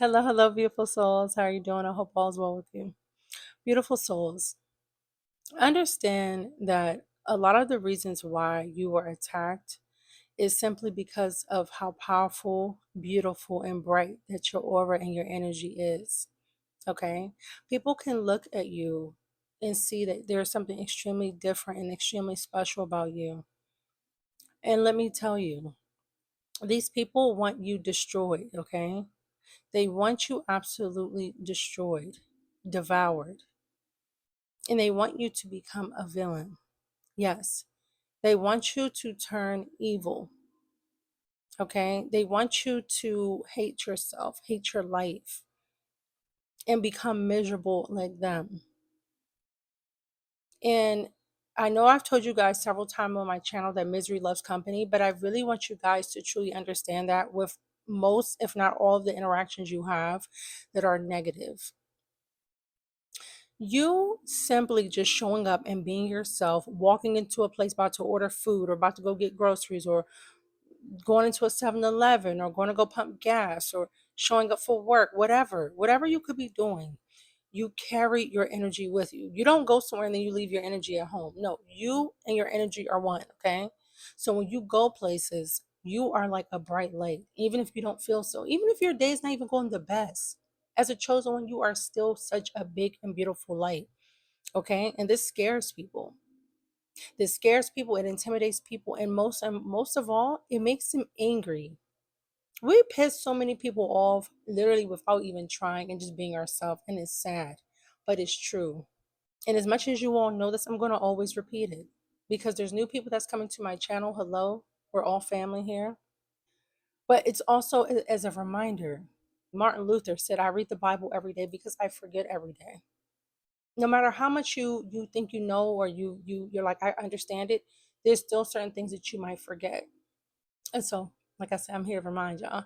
Hello, hello, beautiful souls. How are you doing? I hope all is well with you. Beautiful souls, understand that a lot of the reasons why you were attacked is simply because of how powerful, beautiful, and bright that your aura and your energy is. Okay? People can look at you and see that there's something extremely different and extremely special about you. And let me tell you, these people want you destroyed, okay? They want you absolutely destroyed, devoured, and they want you to become a villain. Yes, they want you to turn evil, okay? They want you to hate yourself, hate your life, and become miserable like them. And I know I've told you guys several times on my channel that misery loves company, but I really want you guys to truly understand that with most, if not all, of the interactions you have that are negative. You simply just showing up and being yourself, walking into a place about to order food or about to go get groceries or going into a 7-Eleven or going to go pump gas or showing up for work, whatever you could be doing, you carry your energy with you. You don't go somewhere and then you leave your energy at home. No, you and your energy are one, okay? So when you go places, you are like a bright light, even if you don't feel so, even if your day is not even going the best. As a chosen one, you are still such a big and beautiful light. Okay, and this scares people. This scares people, it intimidates people, and most of all, it makes them angry. We piss so many people off literally without even trying and just being ourselves, and it's sad, but it's true. And as much as you all know this, I'm going to always repeat it because there's new people that's coming to my channel. Hello, we're all family here. But it's also as a reminder. Martin Luther said, I read the Bible every day because I forget every day. No matter how much you think you know, or you're like, I understand it, there's still certain things that you might forget. And so, like I said, I'm here to remind y'all.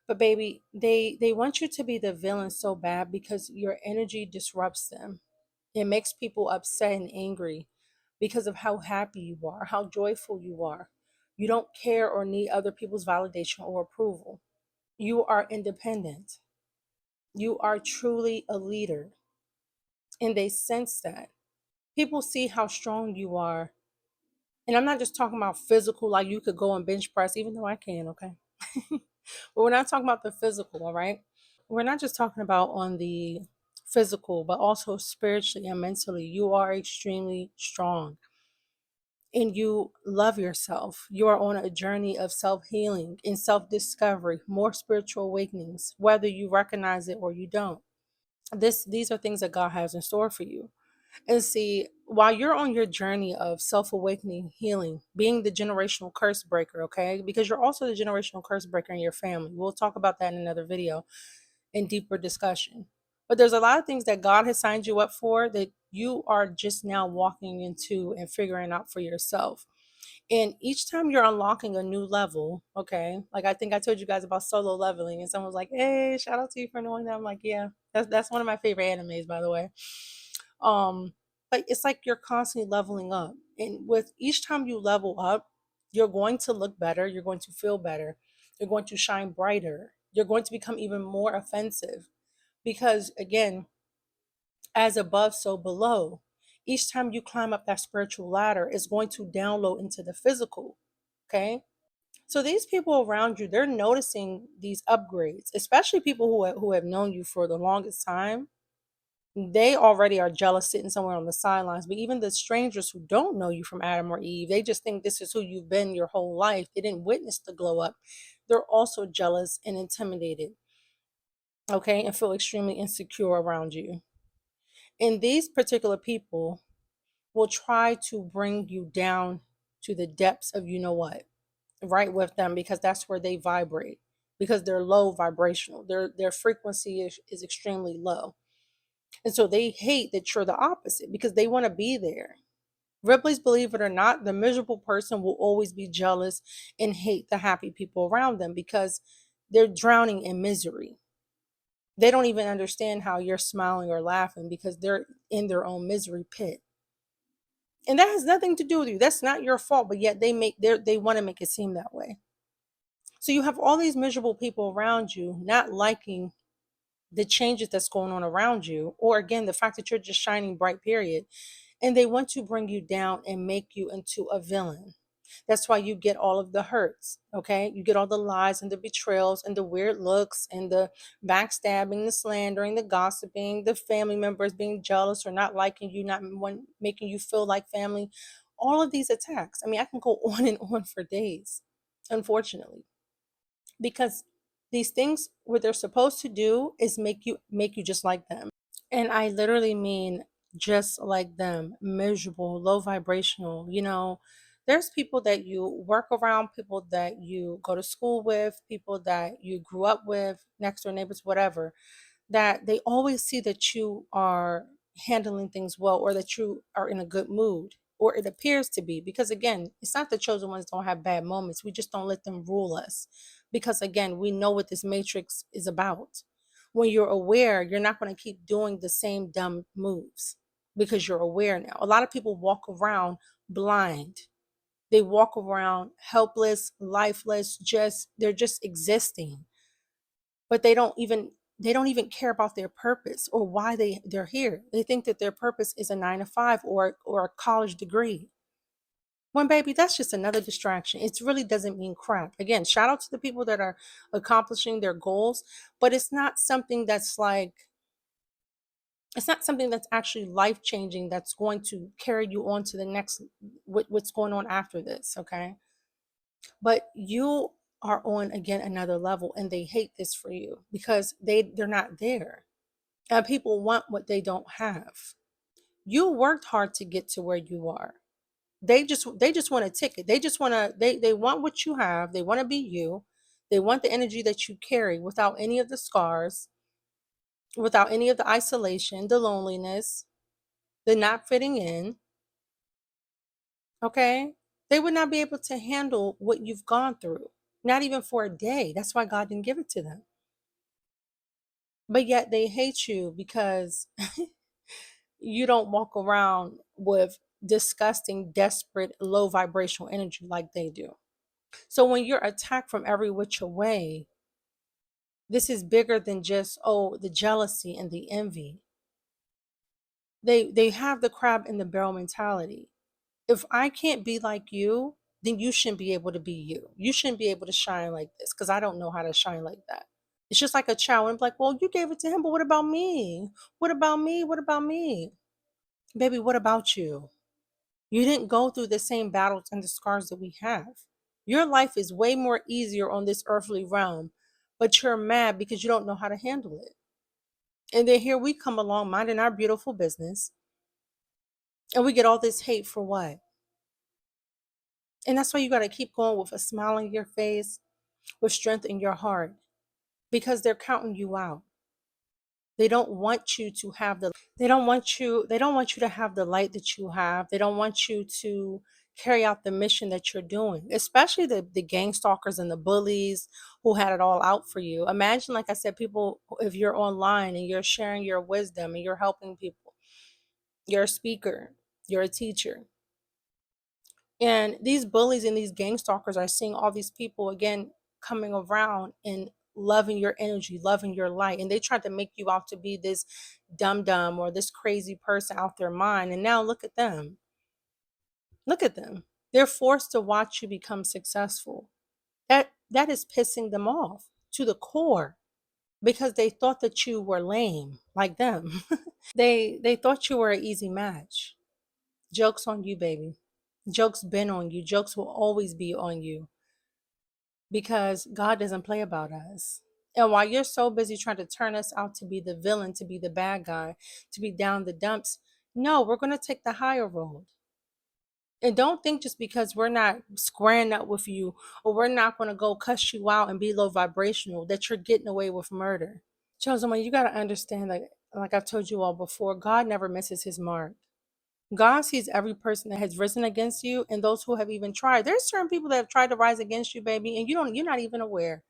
But baby, they want you to be the villain so bad because your energy disrupts them. It makes people upset and angry because of how happy you are, how joyful you are. You don't care or need other people's validation or approval. You are independent. You are truly a leader, and they sense that. People see how strong you are. And I'm not just talking about physical, like you could go and bench press, even though I can, okay? But we're not talking about the physical, all right? We're not just talking about on the physical, but also spiritually and mentally. You are extremely strong and you love yourself. You are on a journey of self healing and self discovery, more spiritual awakenings, whether you recognize it or you don't. These are things that God has in store for you. And see, while you're on your journey of self awakening, healing, being the generational curse breaker, okay? Because you're also the generational curse breaker in your family. We'll talk about that in another video in deeper discussion. But there's a lot of things that God has signed you up for that you are just now walking into and figuring out for yourself. And each time you're unlocking a new level, okay, like I think I told you guys about solo leveling, and someone was like, "Hey, shout out to you for knowing that." I'm like, "Yeah, that's one of my favorite animes, by the way." Um, but it's like you're constantly leveling up, and with each time you level up, you're going to look better, you're going to feel better, you're going to shine brighter, you're going to become even more offensive, because again, as above, so below. Each time you climb up that spiritual ladder, it's going to download into the physical. Okay. So these people around you, they're noticing these upgrades, especially people who have known you for the longest time. They already are jealous sitting somewhere on the sidelines. But even the strangers who don't know you from Adam or Eve, they just think this is who you've been your whole life. They didn't witness the glow up. They're also jealous and intimidated. Okay. And feel extremely insecure around you. And these particular people will try to bring you down to the depths of you know what, right with them, because that's where they vibrate, because they're low vibrational. Their frequency is extremely low. And so they hate that you're the opposite because they want to be there. Ripley's, believe it or not, the miserable person will always be jealous and hate the happy people around them because they're drowning in misery. They don't even understand how you're smiling or laughing because they're in their own misery pit. And that has nothing to do with you. That's not your fault, but yet they want to make it seem that way. So you have all these miserable people around you not liking the changes that's going on around you, or again, the fact that you're just shining bright, period. And they want to bring you down and make you into a villain. That's why you get all of the hurts, okay? You get all the lies and the betrayals and the weird looks and the backstabbing, the slandering, the gossiping, the family members being jealous or not liking you, not making you feel like family. All of these attacks. I mean, I can go on and on for days, unfortunately, because these things, what they're supposed to do is make you just like them. And I literally mean just like them, miserable, low vibrational. There's people that you work around, people that you go to school with, people that you grew up with, next door neighbors, whatever, that they always see that you are handling things well, or that you are in a good mood, or it appears to be. Because again, it's not the chosen ones don't have bad moments. We just don't let them rule us. Because again, we know what this matrix is about. When you're aware, you're not going to keep doing the same dumb moves because you're aware now. A lot of people walk around blind. They walk around helpless, lifeless, they're just existing, but they don't even care about their purpose or why they're here. They think that their purpose is a 9 to 5 or a college degree. When baby, that's just another distraction. It really doesn't mean crap. Again, shout out to the people that are accomplishing their goals, but it's not something that's actually life changing, that's going to carry you on to the next, what's going on after this, okay? But you are on, again, another level, and they hate this for you because they're not there. And people want what they don't have. You worked hard to get to where you are. They just want a ticket. They want what you have. They want to be you. They want the energy that you carry without any of the scars, without any of the isolation, the loneliness, the not fitting in. Okay? They would not be able to handle what you've gone through, not even for a day. That's why God didn't give it to them. But yet they hate you because you don't walk around with disgusting, desperate, low vibrational energy like they do. So when you're attacked from every which way, this is bigger than just, the jealousy and the envy. They have the crab in the barrel mentality. If I can't be like you, then you shouldn't be able to be you. You shouldn't be able to shine like this because I don't know how to shine like that. It's just like a child. And like, well, you gave it to him, but what about me? What about me? What about me? Baby, what about you? You didn't go through the same battles and the scars that we have. Your life is way more easier on this earthly realm, but you're mad because you don't know how to handle it. And then here we come along minding our beautiful business, and we get all this hate for what? And that's why you got to keep going with a smile on your face, with strength in your heart, because they're counting you out. They don't want you to have the they don't want you to have the light that you have. They don't want you to carry out the mission that you're doing, especially the gang stalkers and the bullies who had it all out for you. Imagine, like I said, people, if you're online and you're sharing your wisdom and you're helping people, you're a speaker, you're a teacher, and these bullies and these gang stalkers are seeing all these people again coming around and loving your energy, loving your light. And they tried to make you out to be this dumb dumb or this crazy person out their mind. And now look at them. Look at them. They're forced to watch you become successful. That is pissing them off to the core because they thought that you were lame like them. They thought you were an easy match. Joke's on you, baby. Joke's been on you. Jokes will always be on you because God doesn't play about us. And while you're so busy trying to turn us out to be the villain, to be the bad guy, to be down the dumps, no, we're going to take the higher road. And don't think just because we're not squaring up with you or we're not going to go cuss you out and be low vibrational that you're getting away with murder. Chosen one, you got to understand that, like I've told you all before, God never misses his mark. God sees every person that has risen against you and those who have even tried. There's certain people that have tried to rise against you, baby, and you're not even aware.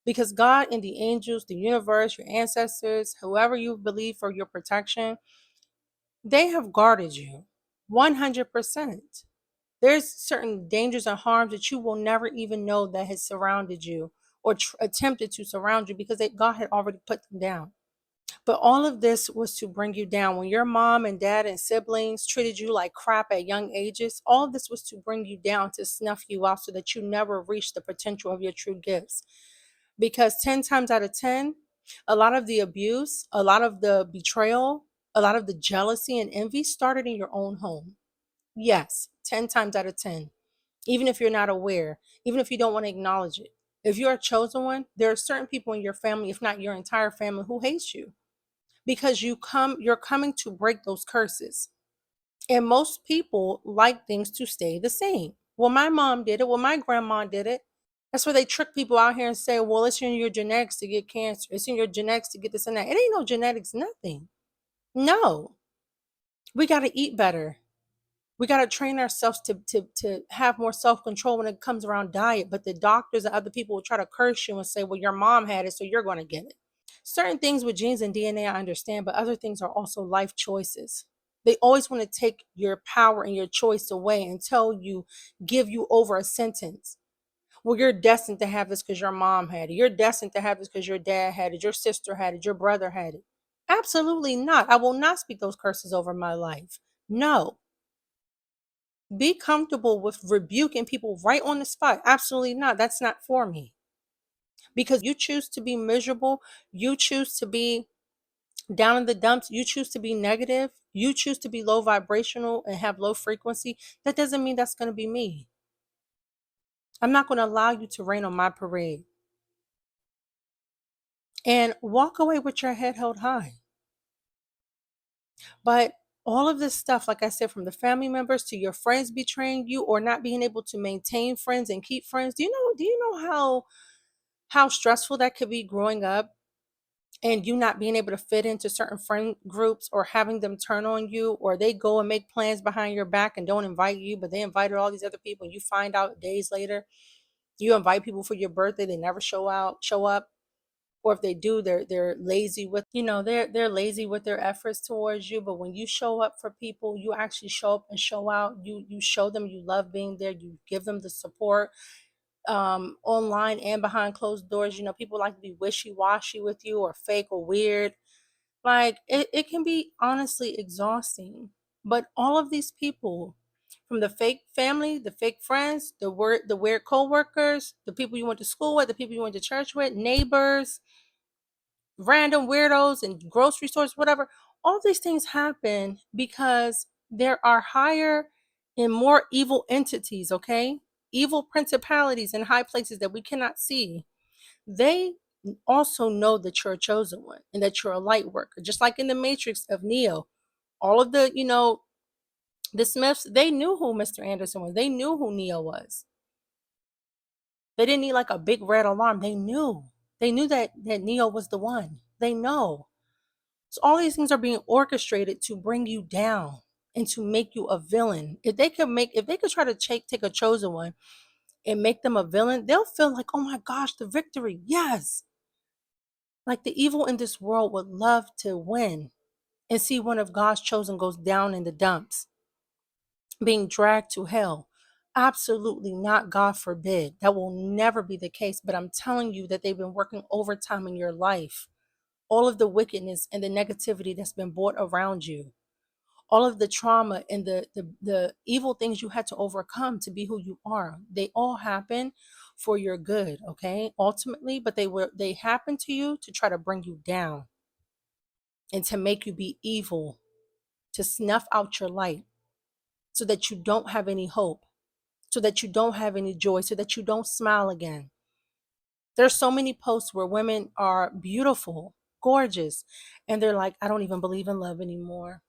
Because God and the angels, the universe, your ancestors, whoever you believe for your protection, they have guarded you 100%. There's certain dangers and harms that you will never even know that has surrounded you or attempted to surround you because God had already put them down. But all of this was to bring you down. When your mom and dad and siblings treated you like crap at young ages, all of this was to bring you down, to snuff you out so that you never reach the potential of your true gifts. Because 10 times out of 10, a lot of the abuse, a lot of the betrayal, a lot of the jealousy and envy started in your own home. Yes, 10 times out of 10. Even if you're not aware, even if you don't want to acknowledge it. If you're a chosen one, there are certain people in your family, if not your entire family, who hates you because you're coming to break those curses. And most people like things to stay the same. Well, my mom did it. Well, my grandma did it. That's where they trick people out here and say, well, it's in your genetics to get cancer. It's in your genetics to get this and that. It ain't no genetics, nothing. No, we got to eat better. We got to train ourselves to have more self-control when it comes around diet. But the doctors and other people will try to curse you and say, well, your mom had it, so you're going to get it. Certain things with genes and DNA, I understand, but other things are also life choices. They always want to take your power and your choice away and give you over a sentence. Well, you're destined to have this because your mom had it. You're destined to have this because your dad had it. Your sister had it. Your brother had it. Absolutely not. I will not speak those curses over my life. No. Be comfortable with rebuking people right on the spot. Absolutely not. That's not for me. Because you choose to be miserable. You choose to be down in the dumps, you choose to be negative, you choose to be low vibrational and have low frequency, that doesn't mean that's going to be me. I'm not going to allow you to rain on my parade. And walk away with your head held high. But all of this stuff, like I said, from the family members to your friends betraying you or not being able to maintain friends and keep friends, do you know how stressful that could be growing up and you not being able to fit into certain friend groups or having them turn on you, or they go and make plans behind your back and don't invite you, but they invited all these other people and you find out days later. You invite people for your birthday, they never show up, or if they do, they're lazy with, they're lazy with their efforts towards you. But when you show up for people, you actually show up and show out. You show them you love being there, you give them the support, online and behind closed doors. People like to be wishy-washy with you or fake or weird. Like it can be honestly exhausting. But all of these people, from the fake family, the fake friends, the weird co-workers, the people you went to school with, the people you went to church with, neighbors, random weirdos in grocery stores, whatever, all these things happen because there are higher and more evil entities, okay? Evil principalities in high places that we cannot see. They also know that you're a chosen one and that you're a light worker. Just like in the Matrix of Neo, all of the Smiths, they knew who Mr. Anderson was. They knew who Neo was. They didn't need like a big red alarm. They knew. They knew that Neo was the one. They know. So all these things are being orchestrated to bring you down and to make you a villain. If they could try to take a chosen one and make them a villain, they'll feel like, oh my gosh, the victory. Yes. Like the evil in this world would love to win and see one of God's chosen goes down in the dumps, being dragged to hell. Absolutely not, God forbid. That will never be the case. But I'm telling you that they've been working overtime in your life. All of the wickedness and the negativity that's been brought around you, all of the trauma and the evil things you had to overcome to be who you are, they all happen for your good, okay? Ultimately, but they happen to you to try to bring you down and to make you be evil, to snuff out your light so that you don't have any hope, so that you don't have any joy, so that you don't smile again. There's so many posts where women are beautiful, gorgeous, and they're like, I don't even believe in love anymore.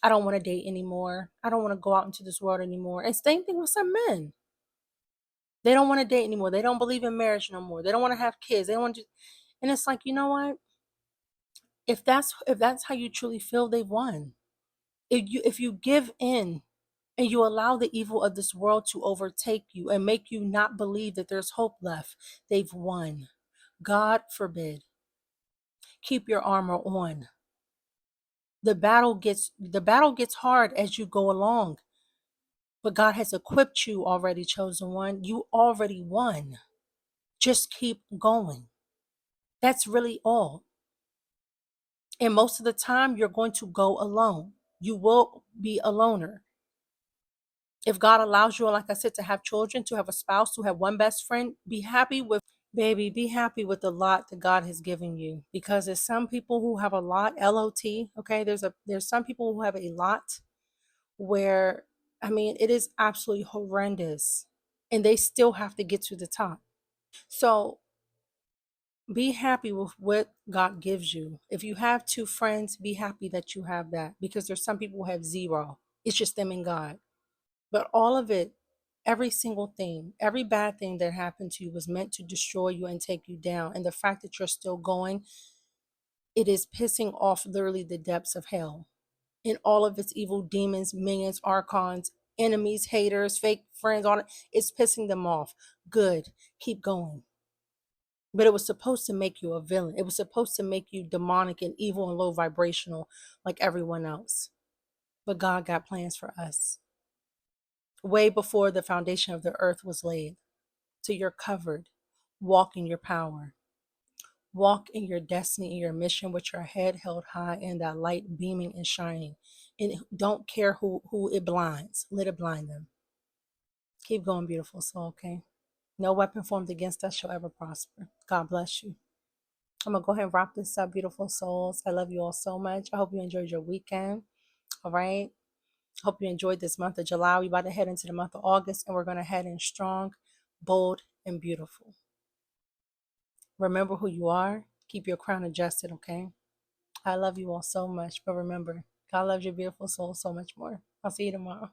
I don't want to date anymore. I don't want to go out into this world anymore. And same thing with some men. They don't want to date anymore. They don't believe in marriage no more. They don't want to have kids. They don't want to. And it's like, you know what? If that's how you truly feel, they've won. If you give in and you allow the evil of this world to overtake you and make you not believe that there's hope left, they've won. God forbid. Keep your armor on. The battle gets hard as you go along. But God has equipped you already, chosen one. You already won. Just keep going. That's really all. And most of the time, you're going to go alone. You will be a loner. If God allows you, like I said, to have children, to have a spouse, to have one best friend, be happy with, baby, be happy with the lot that God has given you. Because there's some people who have a lot, LOT, okay? There's some people who have a lot where, I mean, it is absolutely horrendous. And they still have to get to the top. So be happy with what God gives you. If you have two friends, be happy that you have that, because there's some people who have zero. It's just them and God. But all of it, every single thing, every bad thing that happened to you was meant to destroy you and take you down. And the fact that you're still going, it is pissing off literally the depths of hell. And all of its evil demons, minions, archons, enemies, haters, fake friends, all that, it's pissing them off. Good. Keep going. But it was supposed to make you a villain. It was supposed to make you demonic and evil and low vibrational like everyone else. But God got plans for us way before the foundation of the earth was laid. So you're covered. Walk in your power. Walk in your destiny and your mission with your head held high and that light beaming and shining. And don't care who it blinds. Let it blind them. Keep going, beautiful soul, okay? No weapon formed against us shall ever prosper. God bless you. I'm going to go ahead and wrap this up, beautiful souls. I love you all so much. I hope you enjoyed your weekend. All right. Hope you enjoyed this month of July. We're about to head into the month of August, and we're going to head in strong, bold, and beautiful. Remember who you are. Keep your crown adjusted, okay? I love you all so much. But remember, God loves your beautiful soul so much more. I'll see you tomorrow.